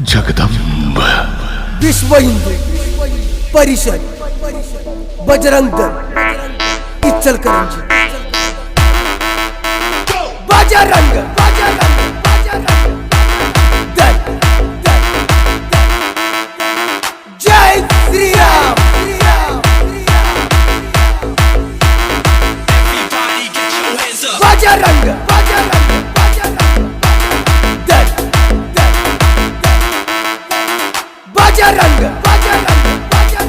जगदंब विश्व हिंदू परिषद बजरंग दल इचलकरंजी बजरंग दल जय श्री राम बजरंग